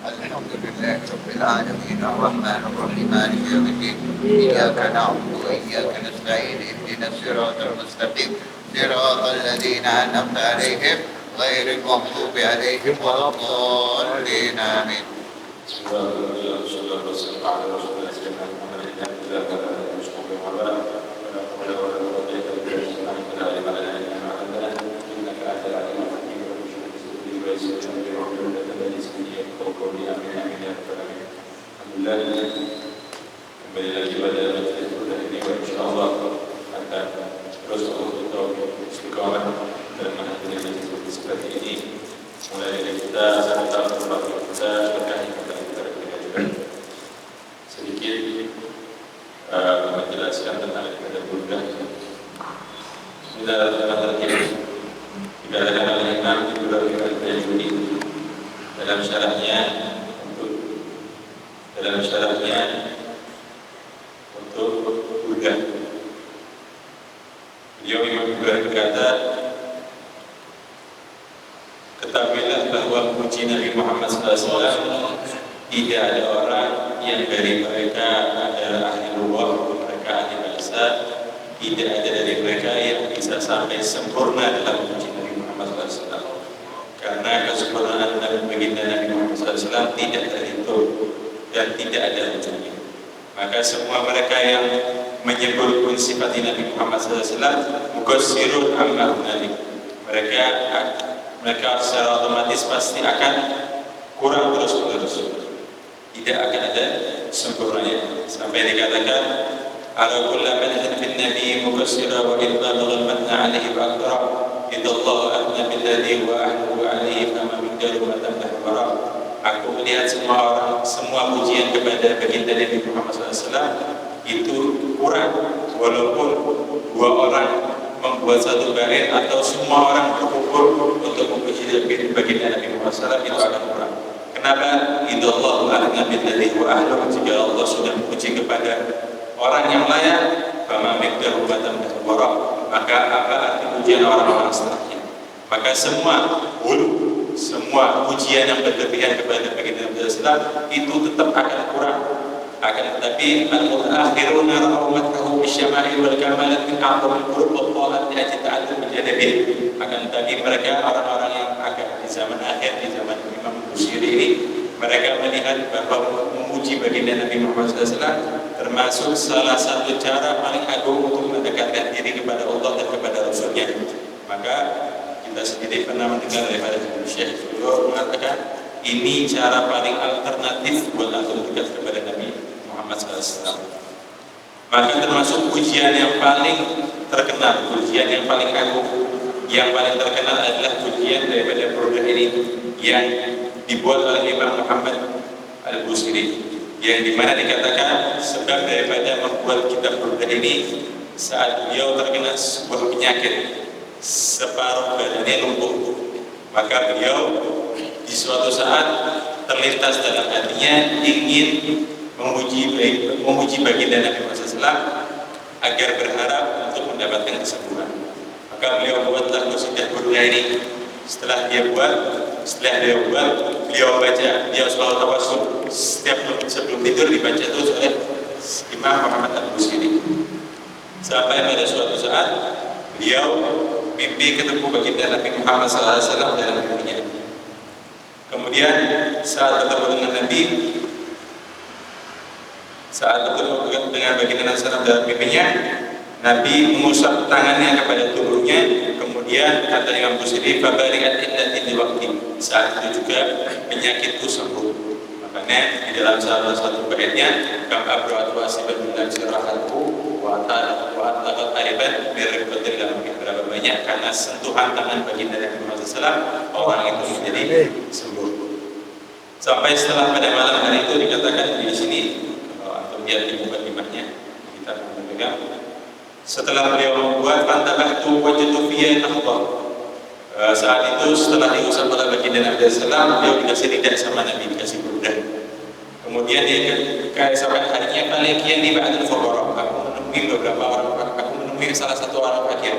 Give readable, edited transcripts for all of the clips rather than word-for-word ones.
الحمد لله رب العالمين الرحمن الرحيم مالك يوم الدين إياك نعبد وإياك نستعين اهدنا الصراط المستقيم صراط الذين أنعمت عليهم غير المغضوب عليهم ولا الضالين آمين. Kembali lagi pada majelis kita ini, insyaallah akan terus untuk istiqamah dan menghadiri majelis seperti ini. Mulai dari kita sampai tempat kita berkah kepada kita juga. Sedikit menjelaskan tentang ibadah burda. Bismillahirrahmanirrahim. Dikatakan oleh Imam Ibnu Al-Jawzi dalam syarahnya untuk burda. Beliau Imam Ibrahim berkata, ketahuilah bahwa puji Nabi Muhammad SAW tidak ada orang yang dari mereka adalah ahli lughah, mereka ahli bahasa, tidak ada dari mereka yang bisa sampai sempurna dalam puji Nabi Muhammad SAW. Karena kesempurnaan Nabi baginda Nabi Muhammad SAW tidak terhitung dan tidak ada ujungnya. Maka semua mereka yang menyebut sifat Nabi Muhammad SAW muqassirun amma hunalik, mereka secara otomatis pasti akan kurang terus-menerus, tidak akan ada sempurnanya. Sampai dikatakan ala kulli manhaj bin nabi muqassira wa illa dhalmatna alaihi wa akthara idallahu anna billadhi wa ahlu alaihi kama min daru wa tamdah wara. Aku melihat semua pujian kepada baginda Nabi Muhammad SAW itu kurang, walaupun dua orang membuat satu bait atau semua orang berkumpul untuk memuji baginda Nabi Muhammad SAW, itu akan kurang. Kenapa? Idallahu a'lam billadhi wa ahlu. Jika Allah sudah memuji kepada orang yang layak, fama miqdaru wa tamdah wara, maka apa arti pujian orang-orang setelahnya? Maka semua pujian yang berlebihan kepada baginda Nabi SAW itu tetap akan kurang. Akan tetapi al-mutaakhiruna ra'awmatahu bisyama'il wal kamalat min a'zamil qurub Allah ta'ala ta'ala bijadabi. Akan tetapi mereka orang-orang yang akan di zaman akhir, di zaman Imam Busiri ini, mereka melihat bahwa memuji baginda Nabi Muhammad SAW termasuk salah satu cara paling agung untuk mendekatkan diri kepada Allah dan kepada Rasulnya. Maka kita sendiri pernah mendengar daripada Syekh beliau mengatakan ini cara paling alternatif buat antum dekat kepada Nabi Muhammad SAW. Maka termasuk pujian yang paling terkenal, pujian yang paling agung, yang paling terkenal adalah pujian daripada burda ini yang dibuat oleh Imam Muhammad Al-Busiri, yang dimana dikatakan sebab daripada membuat kitab burda ini saat beliau terkena sebuah penyakit, separuh badannya lumpuh. Maka beliau di suatu saat terlintas dalam hatinya ingin memuji baginda Nabi Muhammad SAW agar berharap untuk mendapatkan kesembuhan. Maka beliau buatlah qasidah burda ini. Setelah dia buat, beliau baca, beliau selalu tawassul sebelum tidur dibaca terus oleh Imam Muhammad Al-Busiri. Sampai pada suatu saat beliau mimpi ketemu baginda Nabi Muhammad SAW dalam mimpinya. Kemudian saat bertemu dengan baginda Nabi SAW dalam mimpinya, Nabi mengusap tangannya kepada tubuhnya. Kemudian kata Imam Busiri, fabari'at illati di waqti, saat itu juga penyakitku sembuh. Makanya di dalam salah satu baitnya, kam abru'at wasibat bilan sirahatku wa ta'at ariban birribatil dalam berapa banyak karena sentuhan tangan baginda Nabi Muhammad SAW orang itu menjadi sembuh. Sampai setelah pada malam hari itu dikatakan di sini, kalau antum lihat di mukadimahnya kita memegang, setelah beliau membuat pantabahtu wajadu fiyya nahdah. Saat itu setelah diusap oleh baginda Nabi SAW, beliau dikasih lidah sama Nabi, dikasih burda. Kemudian dia keesokan harinya falakiyan li ba'dil fuqara, aku menemui beberapa orang, aku menemui salah satu orang fakir.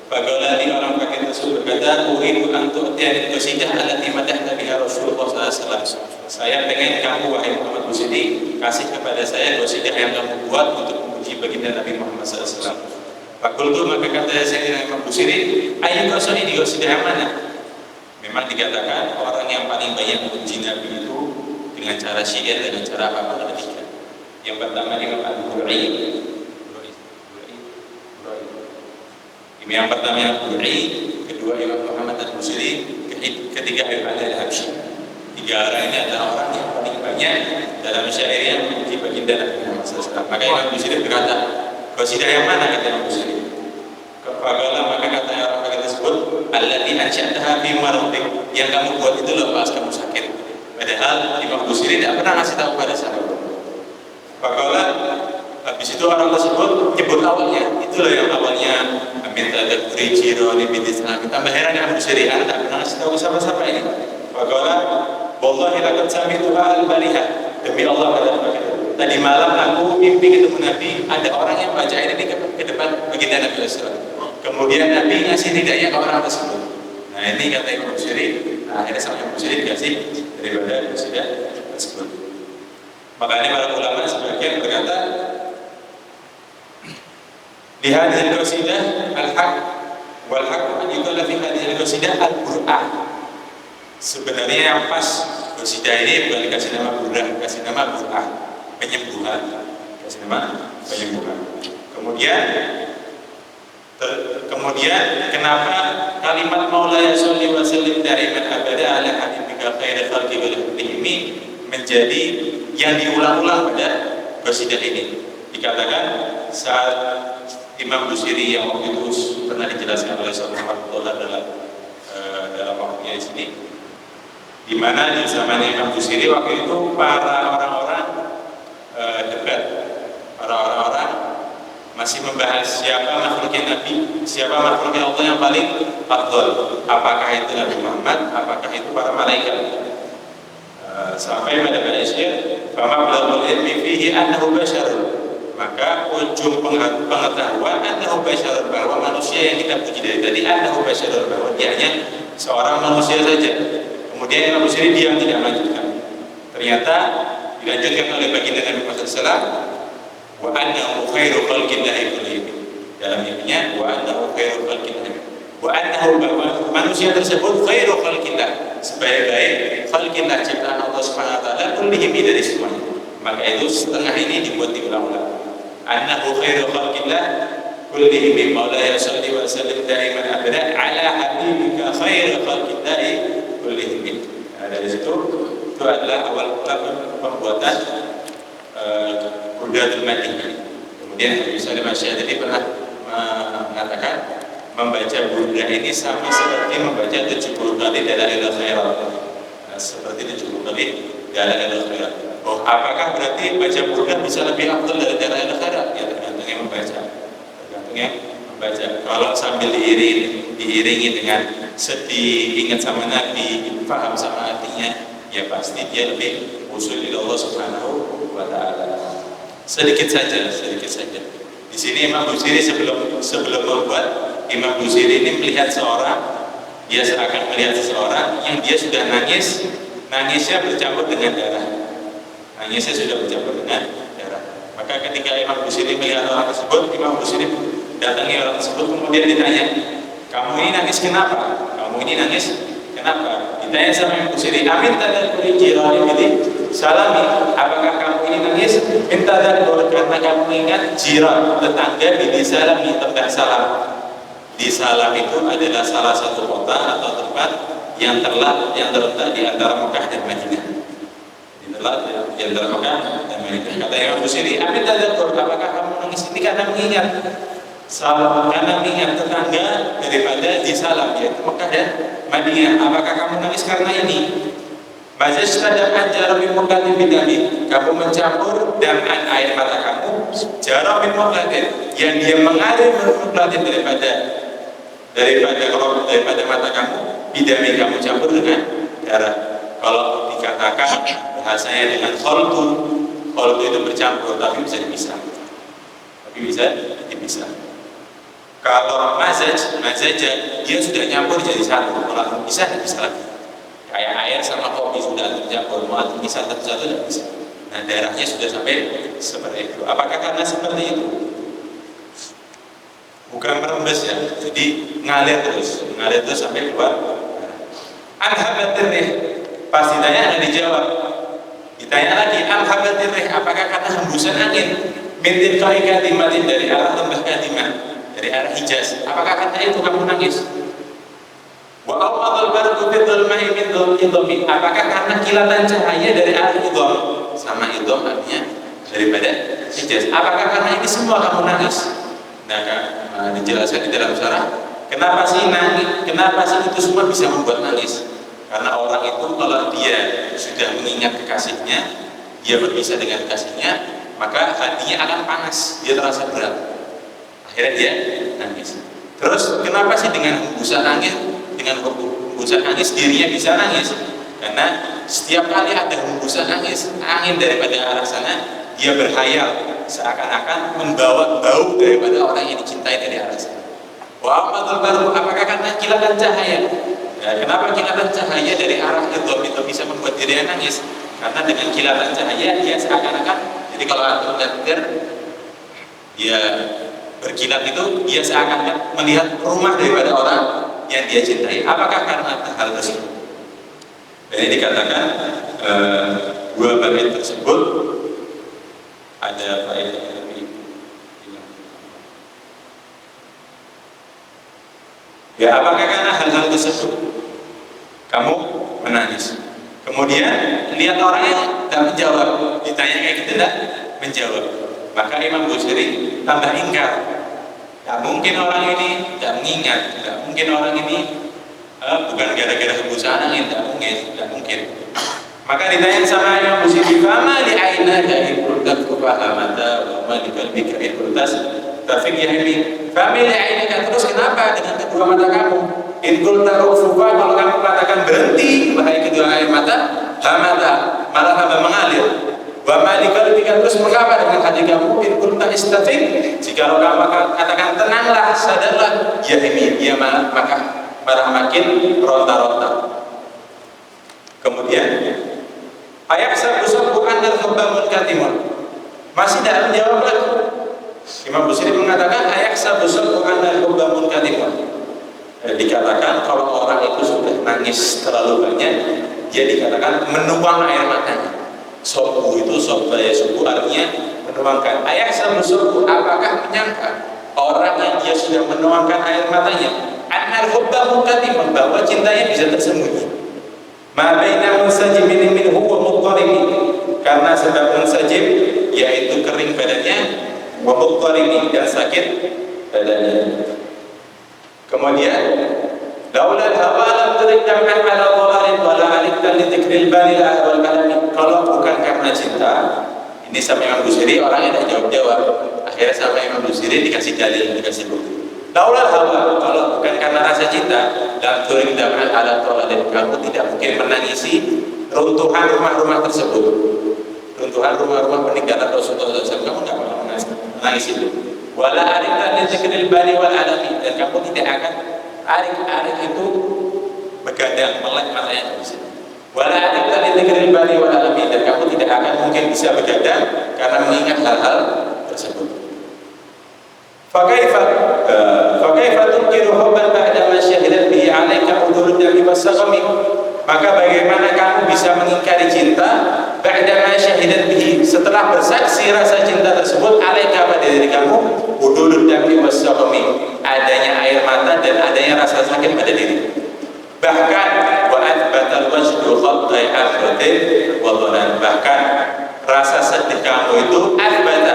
Faqala orang fakir tersebut berkata, uridu an tu'tiyani qasidah allati madahta biha Rasulullah sallallahu alaihi wasallam. saya pengen kamu wahai Muhammad Busiri kasih kepada saya qasidah yang kamu buat untuk memuji baginda Nabi Muhammad SAW. Fakultu, maka kata saya Imam Busiri, ayo qasidah yang mana? Memang dikatakan orang yang paling banyak memuji Nabi itu dengan cara syair, dengan cara apa ada tiga. Yang pertama Imam Al-Burai, yang pertama Imam Al-Burai, kedua Imam Muhammad Al-Busiri, ketiga Imam Al-Habsyi. Tiga orang ini adalah orang yang paling banyak dalam syair yang memuji baginda Nabi Muhammad SAW. Maka Imam Busiri berkata, qasidah yang mana kata Imam Busiri? Kepagalah, maka kata orang bagian tersebut, allati ansya'taha fi maradik, yang kamu buat itu loh pas kamu sakit. Padahal Imam Busiri tidak pernah ngasih tahu pada saya. Kepagalah, habis itu orang tersebut nyebut awalnya, itulah yang awalnya minta tadaburi jironi bidis Nabi. Tambah heran Imam Busiri, anda tidak pernah ngasih tahu siapa-siapa ini. Kepagalah, wallahi laqad sami'tuha al-baliha, demi Allah tadi malam aku mimpi ketemu Nabi, ada orang yang baca ini ke depan baginda Nabi SAW. Kemudian Nabi ngasih ridanya ke orang tersebut. Nah ini kata Imam Busiri, akhirnya sama Imam Busiri dikasih daripada qasidah tersebut. Makanya para ulama sebagian berkata, di hadhihi qasidah al-haq wal haq yuqalu fi hadhihi qasidah al-Qur'an. Sebenarnya yang pas qasidah ini bukan dikasih nama Burdah, kasih nama Qur'an, penyembuhan, kasih nama penyembuhan. Kemudian kenapa kalimat Maulaya sholli wa sallim da'iman abada ala habibika khairil khalqi wal ini menjadi yang diulang-ulang pada qasidah ini. Dikatakan saat Imam Busiri yang waktu itu pernah dijelaskan oleh Syekh Muhammad dalam waktunya di sini, di mana di zaman Imam Busiri waktu itu para orang-orang debat, para orang-orang masih membahas siapa makhluknya Nabi, siapa makhluknya Allah yang paling afdal, apakah itu Nabi Muhammad, apakah itu para malaikat. Sampai pada syair, fama belagul ilmi fihi annahu basyarun, maka ujung pengetahuan annahu basyarun, bahwa manusia yang kita puji dari tadi annahu basyarun, bahwa dia hanya seorang manusia saja. Kemudian Imam Busiri diam, tidak melanjutkan. Ternyata dilanjutkan oleh baginda Nabi Muhammad SAW, wa annahu khairu khalqillahi kullihim, dalam intinya wa annahu khairu khalqillahi, wa annahu, bahwa manusia tersebut khairu khalqillah, sebaik-baik khalqillah, ciptaan Allah Subhanahu wa taala, kullihim, dari semuanya. Maka itu setengah ini dibuat diulang-ulang. Annahu khairu khalqillah kullihim, maulaya sholli wa sallim da'iman abada ala habibika khairu khalqillahi kullihim. Dari situ itu adalah awal mula pembuatan Burdatul Madinah. Kemudian Habib Salim Asy-Syadzili pernah mengatakan membaca burdah ini sama seperti membaca 70 kali Dalailul Khairat. Seperti 70 kali Dalailul Khairat. Oh, apakah berarti baca burdah bisa lebih afdal dari Dalailul Khairat? Ya tergantung yang membaca. Tergantung yang membaca. Kalau sambil diiringi dengan sedih, ingat sama Nabi, paham sama artinya, ya pasti dia lebih usul ila Allah Subhanahu wa taala. Sedikit saja. Di sini Imam Busiri sebelum membuat, Imam Busiri ini melihat seorang, dia seakan melihat seseorang yang dia sudah nangisnya bercampur dengan darah. Nangisnya sudah bercampur dengan darah. Maka ketika Imam Busiri melihat orang tersebut, Imam Busiri datangi orang tersebut, kemudian ditanya, kamu ini nangis kenapa? Kamu ini nangis kenapa? Ditanya sama Imam Busiri, amin tadakuri jirani bidi salami, apakah kamu ini nangis minta dakur karena kamu ingat jiran, tetangga bidi salami, tentang salam. Di Salam itu adalah salah satu kota atau tempat yang terletak di antara Mekah dan Madinah. Di antara Mekah dan Madinah. Kata Imam Busiri, amin tadakur, apakah kamu nangis ini karena mengingat Salam, karena mengingat tetangga daripada di Salam, yaitu Mekah dan Madinah. Apakah kamu nangis karena ini? Mazaj tadakan jarum mukatin bidami, kamu mencampur dengan air mata kamu jarum mukatin, yang dia mengalir mukatin daripada mata kamu, bidami, kamu campur dengan darah. Kalau dikatakan bahasanya dengan kholtu itu bercampur, tapi bisa dipisah. Kalau mazaja, dia sudah nyampur jadi satu, kalau bisa dipisah lagi. Kayak air sama kopi sudah mencampur, mau misal satu-satu tidak bisa. Nah, darahnya sudah sampai seperti itu. Apakah karena seperti itu? Bukan merembes ya, jadi ngalir terus sampai keluar. Anhabatirrih, pas ditanya nggak dijawab. Ditanya lagi, anhabatirrih, apakah karena hembusan angin? Mintin kali kadimatin dari arah lembah Kadimah, dari arah Hijaz. Apakah karena itu kamu nangis? Wa awwadul barqu fi dhulma'i min dhulmi, apakah karena kilatan cahaya dari arah idham? Sama idham artinya daripada Hijaz. Apakah karena ini semua kamu nangis? Nah, dijelaskan di dalam syarah, kenapa sih nangis? Kenapa sih itu semua bisa membuat nangis? Karena orang itu kalau dia sudah mengingat kekasihnya, dia berpisah dengan kekasihnya, maka hatinya akan panas, dia terasa berat. Akhirnya dia nangis. Terus kenapa sih dengan hembusan angin, dengan hembusan angin dirinya bisa nangis? Karena setiap kali ada hembusan angin daripada arah sana, dia berhayal seakan-akan membawa bau daripada orang yang dicintai dari arah sana. Wa amadul baru, apakah karena kilatan cahaya? Ya, kenapa kilatan cahaya dari arah itu bisa membuat dirinya nangis? Karena dengan kilatan cahaya dia seakan-akan, jadi kalau antum lihat dia berkilat itu, dia seakan-akan melihat rumah daripada orang yang dia cintai. Apakah karena hal tersebut? Dan ini dikatakan dua bait tersebut ada faedah yang lebih. Ya, apakah karena hal-hal tersebut kamu menangis? Kemudian lihat orangnya tidak menjawab, ditanya kayak gitu tidak menjawab, maka Imam Busiri tambah ingkar. Tidak mungkin orang ini tidak mengingat, tidak mungkin orang ini bukan gara-gara hembusan angin, tidak mungkin. Maka ditanya sama Imam Busiri, "Fama li aina dari qultat fahamata wa ma li qalbika in qultas tafik yahmi." "Fama li aina," terus kenapa dengan kedua mata kamu? In qulta ufufa, kalau kamu katakan berhenti bahaya kedua air mata, hamata malah tambah mengalir. Wa ma li qalbika, terus mengapa dengan hati kamu? In qulta istafik, jika kamu katakan tenanglah, sadarlah, yahmi, dia malah makin ronta-ronta. Kemudian ayat sabbu anal khabamun katimun, masih tidak menjawab lagi. Imam Busiri mengatakan ayat sabbu anal khabamun katimun, dikatakan kalau orang itu sudah nangis terlalu banyak, dia dikatakan menuang air matanya. Sobu itu subu artinya menuangkan. Ayat sabbu, apakah menyangka orang yang dia sudah menuangkan air matanya anal khabamun katimun, bahwa cintanya bisa tersembunyi? Ma baina munsajibin minhu wa mudharibi, karena sebab munsajib yaitu kering badannya, wa mudharibi dan sakit badannya. Kemudian laula hawa lam turidam'an ala dhalalin wa la alikta li dzikril bani la wal kalami, kalau bukan karena cinta. Ini sama Imam Busiri, orangnya tidak jawab-jawab. Akhirnya sama Imam Busiri dikasih dalil, dikasih bukti. Laulal hawa, kalau bukan karena rasa cinta, dan turing dapat alat dan kamu tidak mungkin menangisi runtuhan rumah-rumah tersebut, runtuhan rumah-rumah peninggalan Rasulullah SAW. Kamu tidak akan menangis itu. Wala arika li dzikril bani wal alami, dan kamu tidak akan arik itu begadang melek matanya di sini. Wala arika li dzikril bani wal alami, dan kamu tidak akan mungkin bisa begadang karena mengingat hal-hal tersebut. Fakaifa tunkiru hubban ba'da ma syahidat bihi 'alaika udhurud dami was-saqami, maka bagaimana kamu bisa mengingkari cinta ba'da ma syahidat bihi, setelah bersaksi rasa cinta tersebut 'alaika pada diri kamu udhurud dami was-saqami, adanya air mata dan adanya rasa sakit pada diri. Bahkan wa athbatal wajdu khattai akhratin wa dhanan, bahkan rasa sedih kamu itu athbata,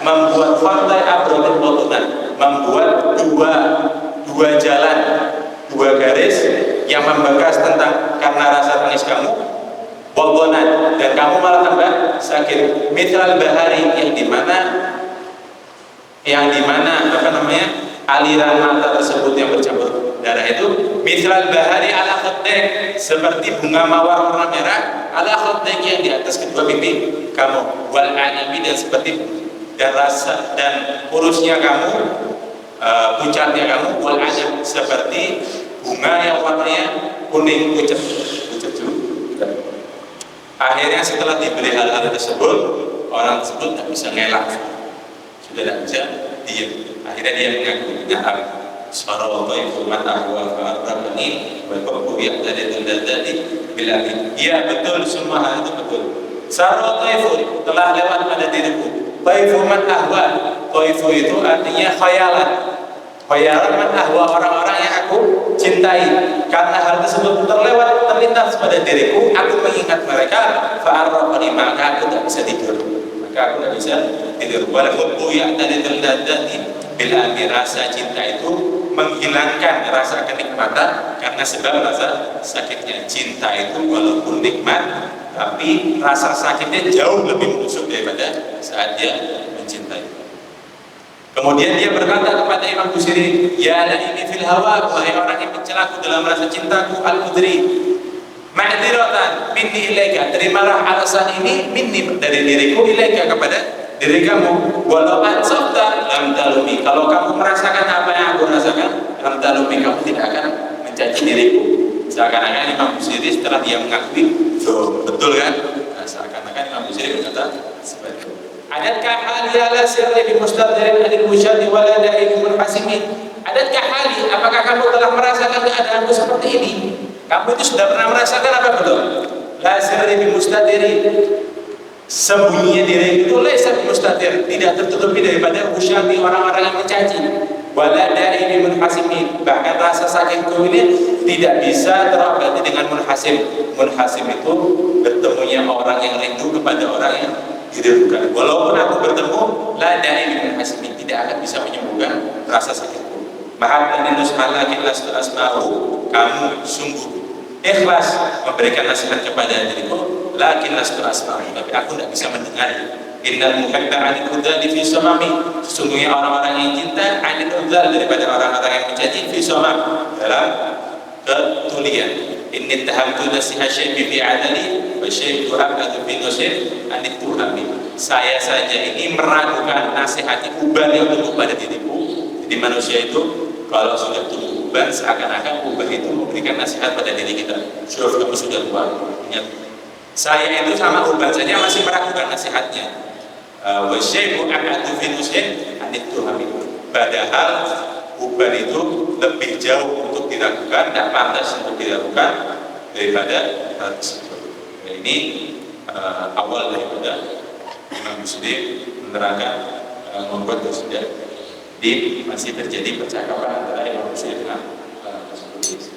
membuat fakta abrodan potongan, membuat dua jalan, dua garis yang membekas tentang karena rasa tangis kamu, potongan, dan kamu malah tambah sakit. Mitral bahari, yang dimana aliran mata tersebut yang bercampur darah itu, mitral bahari ala khaddek, seperti bunga mawar warna merah, ala khaddek yang di atas kedua pipi kamu, wal anami, dan seperti dan rasa dan kurusnya kamu, pucatnya kamu, wal ajab, seperti bunga yang warnanya kuning pucat juga. Akhirnya setelah diberi hal-hal tersebut, orang tersebut tidak bisa ngelak, sudah tidak bisa diam. Akhirnya dia mengaku, "Na'am, sarata ifuman ahwa fa'arrabani wa qabbu ya'tadi tundadadi bilahi." Ya betul, semua hal itu betul. Sarata ifun telah lewat pada diriku. Taifuman ahwa, taifu itu artinya khayalan. Khayalan man ahwa, orang-orang yang aku cintai. Karena hal tersebut terlintas pada diriku, aku mengingat mereka, fa'arrabani, maka aku tidak bisa tidur. Maka aku tidak bisa tidur. Walaupun buya tadi terjadi bila rasa cinta itu menghilangkan rasa kenikmatan, karena sebab rasa sakitnya. Cinta itu walaupun nikmat, tapi rasa sakitnya jauh lebih menusuk daripada saat dia mencintai. Kemudian dia berkata kepada Imam Busiri, "Ya laimi fil hawa, wahai orang yang mencelaku dalam rasa cintaku, al-mudri, ma'dziratan minni ilaika, terimalah alasan ini minni dari diriku ilaika kepada diri kamu. Walau ansafta lam talumi, kalau kamu merasakan apa yang aku rasakan, lam talumi, kamu tidak akan mencaci diriku." Seakan-akan Imam Busiri setelah dia mengakui, betul kan? Nah, seakan-akan Imam Busiri berkata seperti itu. Adatkah hali ala sirri bi mustadhirin anil musyadi wala da'i munhasimin? Adatkah hali, apakah kamu telah merasakan keadaanku seperti ini? Kamu itu sudah pernah merasakan apa belum? La sirri bi mustadhirin, sembunyinya diri itu laisa bi mustadhir, tidak tertutupi daripada musyadi, orang-orang yang mencaci. Wala da'i munhasimin, bahkan rasa sakitku ini tidak bisa terobati dengan munhasim. Munhasim itu bertemunya orang yang rindu kepada orang yang dirindukan. Walaupun aku bertemu, la da'i munhasimin, tidak akan bisa menyembuhkan rasa sakitku. Mahabbatan nus'alakin lastu asma'u, kamu sungguh ikhlas memberikan nasihat kepada diriku, lakin lastu asma'u, tapi aku tidak bisa mendengar. Innal muhibba 'anil udhali fi samami, sesungguhnya orang-orang yang cinta 'anil udhal, daripada orang-orang yang mencaci, fi samam, dalam ketulian. Inni tahamtu nasiha syaibi fi 'adali wa syaibu abadu fi nusir anit tuhami, saya saja ini meragukan nasihati uban yang tumbuh pada diriku. Jadi manusia itu kalau sudah tumbuh uban, seakan-akan uban itu memberikan nasihat pada diri kita. Syuf, kamu sudah tua, ingat, saya itu sama uban saja masih meragukan nasihatnya. Wa syaibu abadu fi nusir anit tuhami, padahal uban itu lebih jauh untuk diragukan, tidak pantas untuk diragukan daripada hal tersebut. Nah, ini awal daripada Imam Busiri menerangkan membuat sudah masih terjadi percakapan antara Imam Busiri dengan tersebut.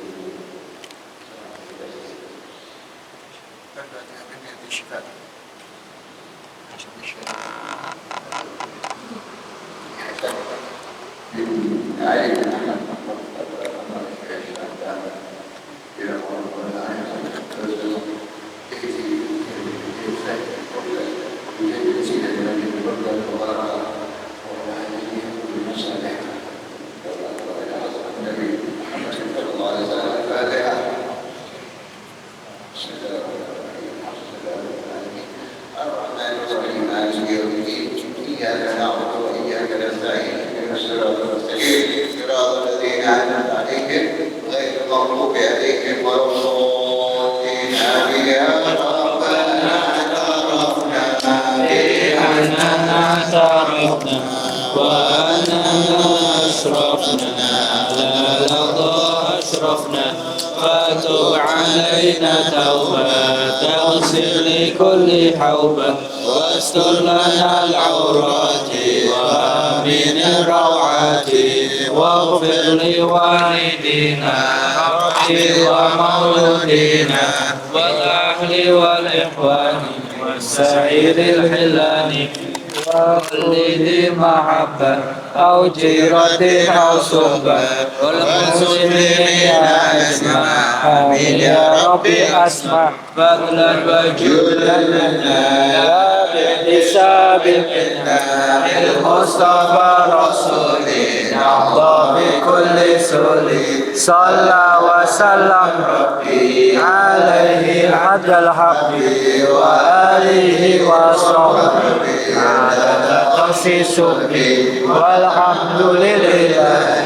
فتب علينا توبة تغسل لكل حوبة واستر لنا العورات وآمن الروعات واغفر لوالدينا ومولودينا والأهل والإخوان والسعير الحلان ذي محبة أو جيرة أو صحبة والمسلمين أجمع آمين يا ربي أسمع فضلا وجودا لنا باحتساب المصطفى رسولي نرضى بكل سولي صلى وسلم ربي عليه عبد الحق وآله وصحبه على تخصيص والحمد لله